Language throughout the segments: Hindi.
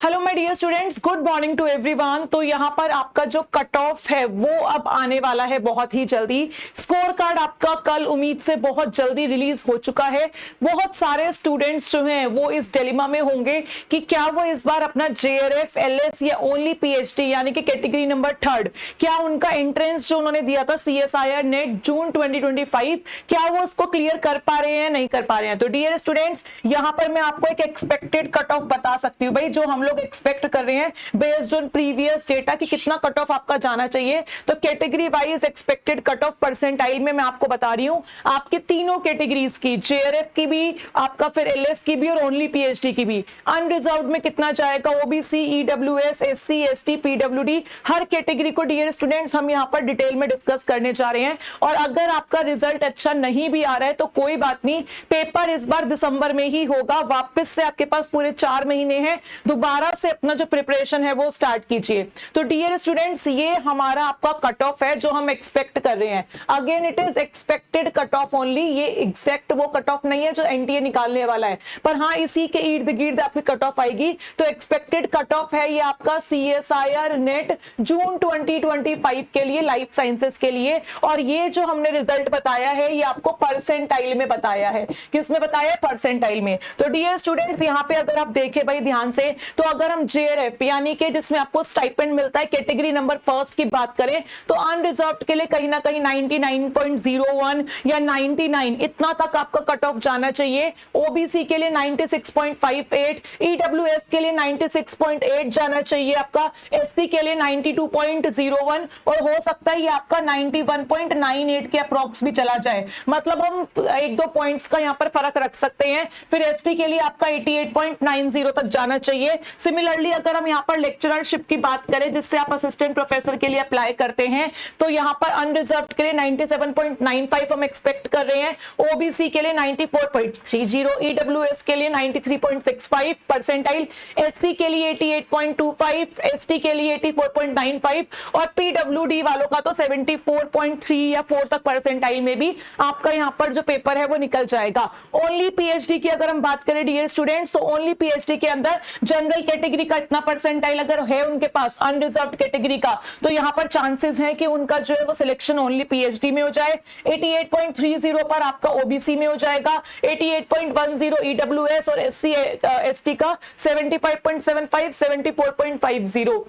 Hello my dear students, good morning to everyone. तो यहाँ पर आपका जो कट ऑफ है वो अब आने वाला है बहुत ही जल्दी। स्कोर कार्ड आपका कल उम्मीद से बहुत जल्दी रिलीज हो चुका है। बहुत सारे स्टूडेंट्स जो हैं वो इस डिलेमा में होंगे कि क्या वो इस बार अपना जेआरएफ, एलएस या ओनली पीएचडी यानी कि कैटेगरी नंबर 3 क्या उनका एंट्रेंस जो उन्होंने दिया था सीएसआईआर नेट जून 2025 क्या वो उसको क्लियर कर पा रहे हैं, नहीं कर पा रहे हैं। तो डियर स्टूडेंट्स, यहाँ पर मैं आपको एक एक्सपेक्टेड कट ऑफ बता सकती हूँ भाई, जो हम लोग एक्सपेक्ट कर रहे हैं बेस्ड ऑन प्रीवियस डेटा कि कितना कट ऑफ आपका जाना चाहिए। तो category wise expected cut off percentile में मैं आपको बता रही हूं आपके तीनों कैटेगरीज की, जेआरएफ की भी, आपका फिर एलएस की भी और ओनली पीएचडी की भी। अनरिजर्व्ड में कितना जाएगा, OBC, EWS, SC, ST, PWD, हर कैटेगरी को डियर स्टूडेंट्स हम यहां पर डिटेल में डिस्कस करने जा रहे हैं। और अगर आपका रिजल्ट अच्छा नहीं भी आ रहा है तो कोई बात नहीं, पेपर इस बार दिसंबर में ही होगा। वापस से आपके पास पूरे 4 महीने हैं, दोबारा से अपना जो प्रिपरेशन है वो स्टार्ट कीजिए। तो डियर स्टूडेंट्स, ये हमारा आपका कट ऑफ है जो हम एक्सपेक्ट कर रहे हैं। Again it is expected cut off only, ये एग्जैक्ट वो कट ऑफ नहीं है जो एनटीए निकालने वाला है, पर हाँ इसी के इर्द गिर्द आपकी कट ऑफ आएगी। तो एक्सपेक्टेड कट ऑफ है ये आपका सीएसआईआर नेट जून 2025 के लिए, लाइफ साइंसेस के लिए। और ये जो हमने रिजल्ट बताया है ये आपको परसेंटाइल में बताया है। किस में बताया है? परसेंटाइल में। तो डियर स्टूडेंट्स, यहाँ पे अगर आप देखें भाई ध्यान से, तो अगर हम जेआरएफ यानी कि जिसमें आपको स्टाइपेंड मिलता है कैटेगरी नंबर 1 की बात करें तो अनरिजर्व्ड के लिए कहीं ना कहीं 99.01 या 99 इतना तक आपका कट ऑफ जाना चाहिए। ओबीसी के लिए 96.58, ईडब्ल्यूएस के लिए 96.8 जाना चाहिए आपका, एससी के लिए 92.01 और हो सकता है ये आपका 91.98 के अप्रॉक्स भी चला जाए। मतलब हम 1-2 पॉइंट्स का यहाँ पर फर्क रख सकते हैं। फिर एसटी के लिए आपका 88.90 तक जाना चाहिए। सिमिलरली अगर हम यहाँ पर लेक्चररशिप की बात करें जिससे आप असिस्टेंट प्रोफेसर के लिए अप्लाई करते हैं तो यहाँ पर अनरिजर्व्ड के लिए 97.95 हम एक्सपेक्ट कर रहे हैं, ओबीसी के लिए 94.30, ईडब्ल्यूएस के लिए 93.65 परसेंटाइल, एससी के लिए 88.25, एसटी के लिए 84.95 और पीडब्ल्यूडी वालों का तो 74.3 या 4 तक परसेंटाइल में भी आपका यहाँ पर जो पेपर है वो निकल जाएगा। ओनली पीएचडी की अगर हम बात करें डियर स्टूडेंट्स, तो ओनली पीएचडी के अंदर जनरल कैटेगरी का इतना परसेंटाइल अगर है उनके पास अनरिजर्व्ड कैटेगरी का, तो यहां पर चांसेस हैं कि उनका जो है वो सिलेक्शन ओनली पीएचडी में हो जाए। 88.30 पर आपका ओबीसी में हो जाएगा, 88.10 ईडब्ल्यूएस और एससी एसटी का 75.75, 74.50।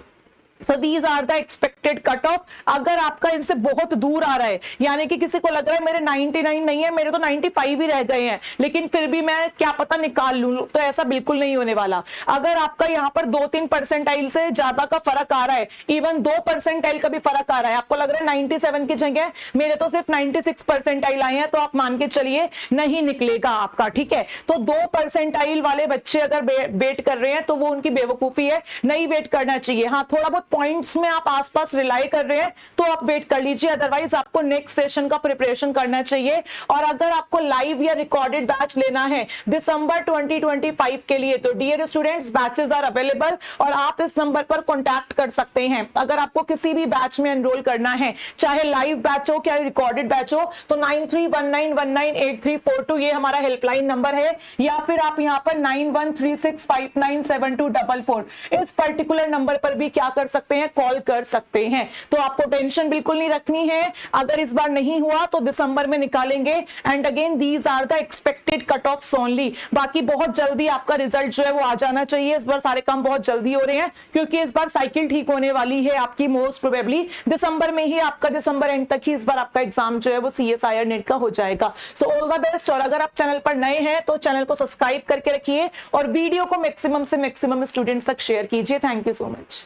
So these are the expected cut off। अगर आपका इनसे बहुत दूर आ रहा है, यानी कि किसी को लग रहा है मेरे 99 नहीं है, मेरे तो 95 ही रह गए हैं, लेकिन फिर भी मैं क्या पता निकाल लूं, तो ऐसा बिल्कुल नहीं होने वाला। अगर आपका यहाँ पर 2-3 परसेंटाइल से ज्यादा का फर्क आ रहा है, इवन 2 परसेंटाइल का भी फर्क आ रहा है, आपको लग रहा है 97 की जगह मेरे तो सिर्फ 96 परसेंटाइल आए हैं, तो आप मान के चलिए नहीं निकलेगा आपका, ठीक है। तो 2 परसेंटाइल वाले बच्चे अगर वेट कर रहे हैं तो वो उनकी बेवकूफी है, नहीं वेट करना चाहिए। हाँ, थोड़ा बहुत पॉइंट्स में आप आसपास रिलाई कर रहे हैं तो आप वेट कर लीजिए, अदरवाइज आपको नेक्स्ट सेशन का प्रिपरेशन करना चाहिए। और अगर आपको लाइव या रिकॉर्डेड बैच लेना है दिसंबर 2025 के लिए तो dear students batches are available और आप इस नंबर पर कॉन्टैक्ट कर सकते हैं। अगर आपको किसी भी बैच में एनरोल करना है, चाहे लाइव बैच हो क्या रिकॉर्डेड बैच हो, तो 9319198342 ये हमारा हेल्पलाइन नंबर है, या फिर आप यहाँ पर 9136597244 इस पर्टिकुलर नंबर पर भी क्या कर सकते हैं, कॉल कर सकते हैं। तो आपको टेंशन बिल्कुल नहीं रखनी है, अगर इस बार नहीं हुआ तो दिसंबर में निकालेंगे। And again these are the expected cut offs only. बाकी बहुत जल्दी आपका रिजल्ट जो है वो आ जाना चाहिए। इस बार सारे काम बहुत जल्दी हो रहे हैं क्योंकि इस बार साइकिल ठीक होने वाली है आपकी, मोस्ट प्रोबेबली दिसंबर में ही, आपका दिसंबर एंड तक ही इस बार आपका एग्जाम जो है वो सीएसआईआर नेट का हो जाएगा। So all the best. और अगर आप चैनल पर नए हैं तो चैनल को सब्सक्राइब करके रखिए और वीडियो को मैक्सिमम से मैक्सिमम स्टूडेंट्स तक शेयर कीजिए। Thank you so much.